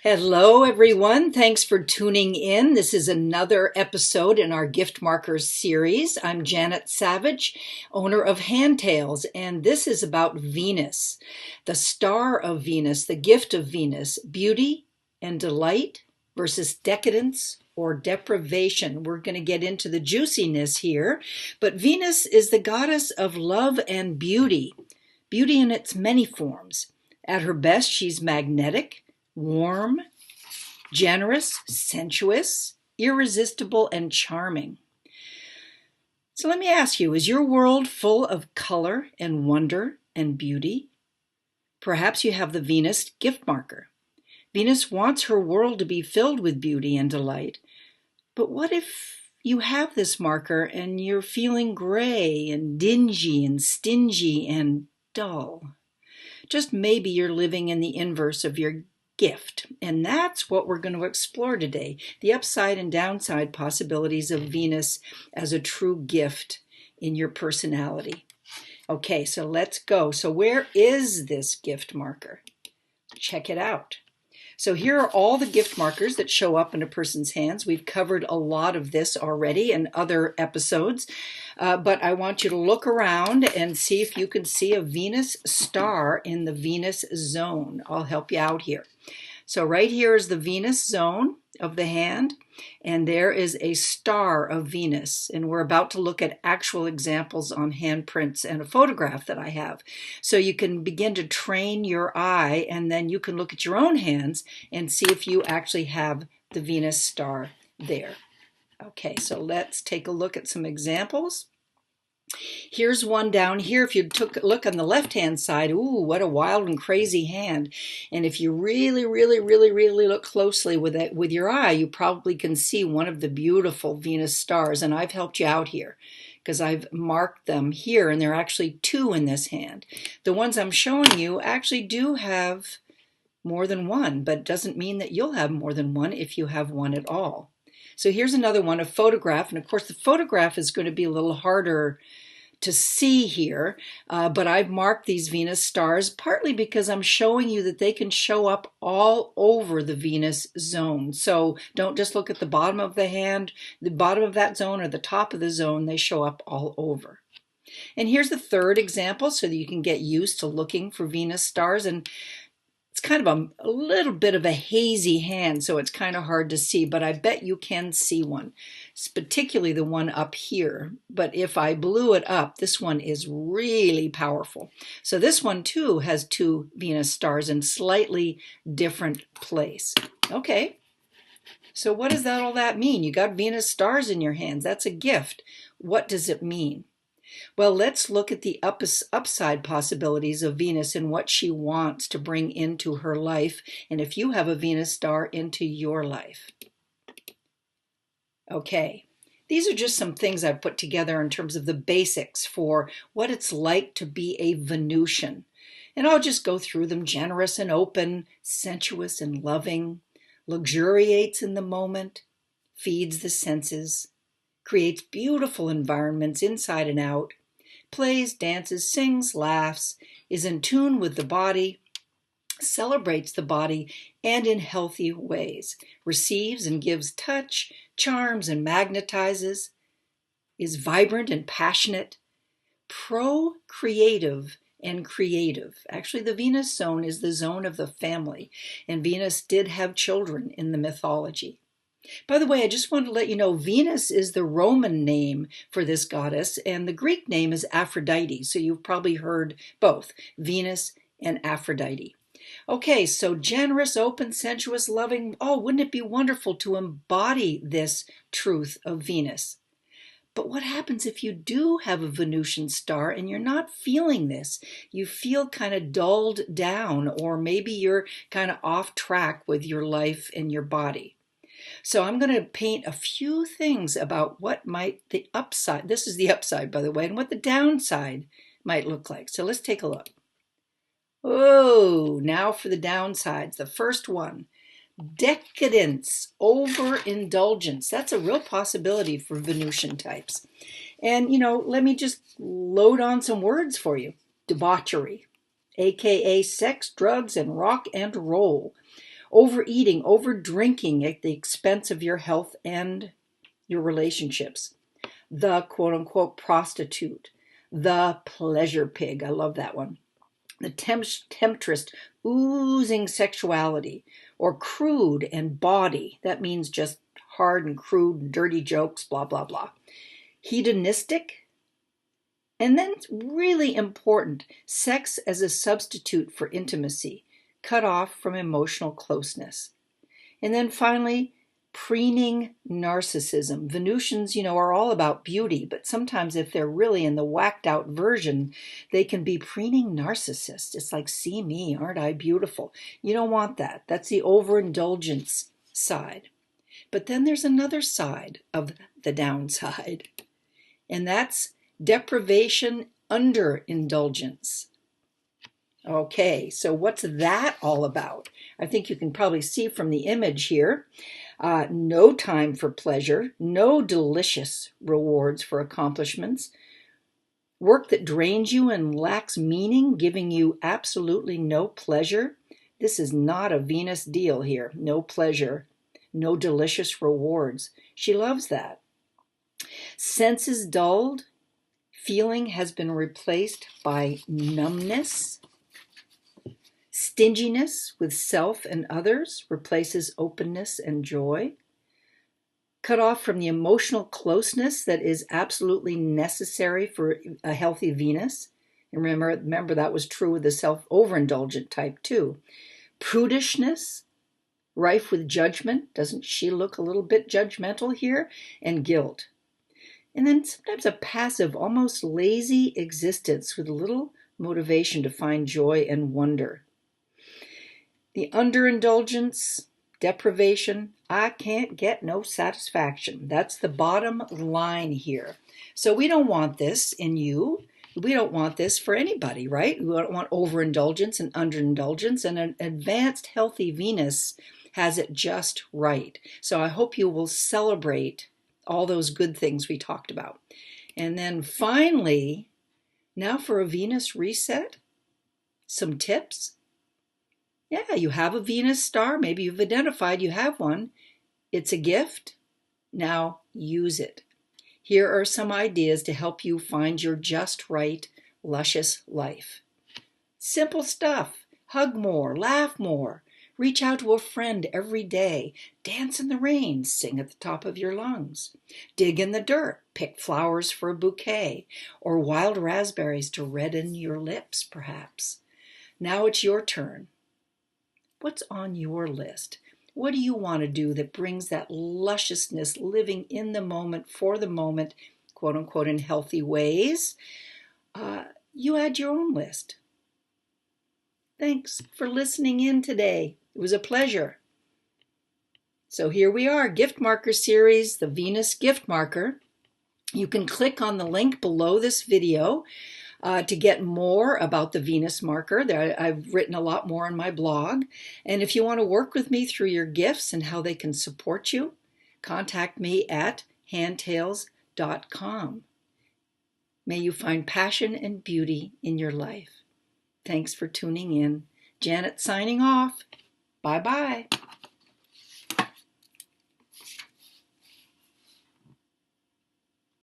Hello, everyone. Thanks for tuning in. This is another episode in our Gift Markers series. I'm Janet Savage, owner of Handtails, and this is about Venus, the star of Venus, the gift of Venus, beauty and delight versus decadence or deprivation. We're going to get into the juiciness here, but Venus is the goddess of love and beauty, beauty in its many forms. At her best, she's magnetic, warm, generous, sensuous, irresistible, and charming. So let me ask you, is your world full of color and wonder and beauty? Perhaps you have the Venus gift marker. Venus wants her world to be filled with beauty and delight. But what if you have this marker and you're feeling gray and dingy and stingy and dull? Just maybe you're living in the inverse of your gift. And that's what we're going to explore today, the upside and downside possibilities of Venus as a true gift in your personality. Okay, so let's go. So where is this gift marker? Check it out. So here are all the gift markers that show up in a person's hands. We've covered a lot of this already in other episodes, but I want you to look around and see if you can see a Venus star in the Venus zone. I'll help you out here. So right here is the Venus zone of the hand, and there is a star of Venus, and we're about to look at actual examples on handprints and a photograph that I have. So you can begin to train your eye, and then you can look at your own hands and see if you actually have the Venus star there. Okay, so let's take a look at some examples. Here's one down here. If you took a look on the left-hand side, ooh, what a wild and crazy hand. And if you really look closely with it, with your eye, you probably can see one of the beautiful Venus stars. And I've helped you out here because I've marked them here, and there are actually two in this hand. The ones I'm showing you actually do have more than one, but it doesn't mean that you'll have more than one if you have one at all. So here's another one, a photograph. And of course, the photograph is going to be a little harder to see here, but I've marked these Venus stars partly because I'm showing you that they can show up all over the Venus zone. So don't just look at the bottom of the hand, the bottom of that zone or the top of the zone. They show up all over. And here's the third example so that you can get used to looking for Venus stars. And it's kind of a little bit of a hazy hand, so it's kind of hard to see, but I bet you can see one. It's particularly the one up here, but if I blew it up, this one is really powerful. So this one too has two Venus stars in slightly different place. Okay, so what does all that mean? You got Venus stars in your hands. That's a gift. What does it mean? Well, let's look at the upside possibilities of Venus and what she wants to bring into her life, and if you have a Venus star, into your life. Okay, these are just some things I've put together in terms of the basics for what it's like to be a Venusian. And I'll just go through them: generous and open, sensuous and loving, luxuriates in the moment, feeds the senses, creates beautiful environments inside and out, plays, dances, sings, laughs, is in tune with the body, celebrates the body, and in healthy ways, receives and gives touch, charms and magnetizes, is vibrant and passionate, procreative and creative. Actually, the Venus zone is the zone of the family, and Venus did have children in the mythology. By the way, I just want to let you know Venus is the Roman name for this goddess, and the Greek name is Aphrodite. So you've probably heard both, Venus and Aphrodite. Okay, so generous, open, sensuous, loving. Oh, wouldn't it be wonderful to embody this truth of Venus? But what happens if you do have a Venusian star and you're not feeling this? You feel kind of dulled down, or maybe you're kind of off track with your life and your body. So I'm going to paint a few things about what might the upside, this is the upside, by the way, and what the downside might look like. So let's take a look. Oh, now for the downsides. The first one, decadence, overindulgence. That's a real possibility for Venusian types. And, let me just load on some words for you. Debauchery, aka sex, drugs, and rock and roll. overeating, over drinking at the expense of your health and your relationships. The quote unquote prostitute, the pleasure pig. I love that one. The temptress, oozing sexuality, or crude and bawdy. That means just hard and crude and dirty jokes, blah, blah, blah. Hedonistic. And then it's really important, sex as a substitute for intimacy, cut off from emotional closeness. And then finally, preening narcissism. Venusians, are all about beauty, but sometimes if they're really in the whacked out version, they can be preening narcissists. It's like, see me, aren't I beautiful? You don't want that. That's the overindulgence side. But then there's another side of the downside, and that's deprivation underindulgence. Okay, so what's that all about? I think you can probably see from the image here. No time for pleasure, no delicious rewards for accomplishments, work that drains you and lacks meaning, giving you absolutely no pleasure. This is not a Venus deal here. No pleasure, no delicious rewards. She loves that. Senses dulled, feeling has been replaced by numbness. Stinginess with self and others replaces openness and joy. Cut off from the emotional closeness that is absolutely necessary for a healthy Venus. And remember that was true with the self-overindulgent type too. Prudishness, rife with judgment. Doesn't she look a little bit judgmental here? And guilt. And then sometimes a passive, almost lazy existence with little motivation to find joy and wonder. The underindulgence, deprivation, I can't get no satisfaction. That's the bottom line here. So we don't want this in you. We don't want this for anybody, right? We don't want overindulgence and underindulgence. And an advanced, healthy Venus has it just right. So I hope you will celebrate all those good things we talked about. And then finally, now for a Venus reset, some tips. Yeah, you have a Venus star. Maybe you've identified you have one. It's a gift. Now use it. Here are some ideas to help you find your just right, luscious life. Simple stuff. Hug more, laugh more. Reach out to a friend every day. Dance in the rain, sing at the top of your lungs. Dig in the dirt, pick flowers for a bouquet, or wild raspberries to redden your lips, perhaps. Now it's your turn. What's on your list? What do you want to do that brings that lusciousness, living in the moment, for the moment, quote unquote, in healthy ways? You add your own list. Thanks for listening in today. It was a pleasure. So here we are, Gift Marker Series, the Venus Gift Marker. You can click on the link below this video to get more about the Venus marker. I've written a lot more on my blog. And if you want to work with me through your gifts and how they can support you, contact me at handtales.com. May you find passion and beauty in your life. Thanks for tuning in. Janet signing off. Bye-bye.